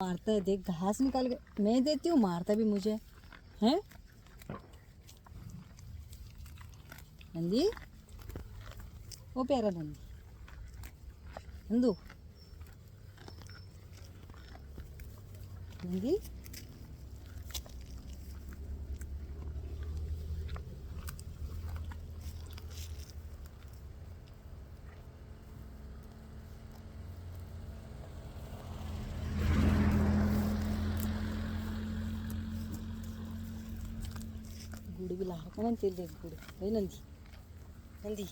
मारता है, देख घास निकाल के मैं देती हूँ, मारता भी मुझे है। नंदी, ओ प्यारा नंदी, नंदू, नंदी, गुड़ भी ला रखा ना तेल, देख गुड़ भाई नंदी, नंदी।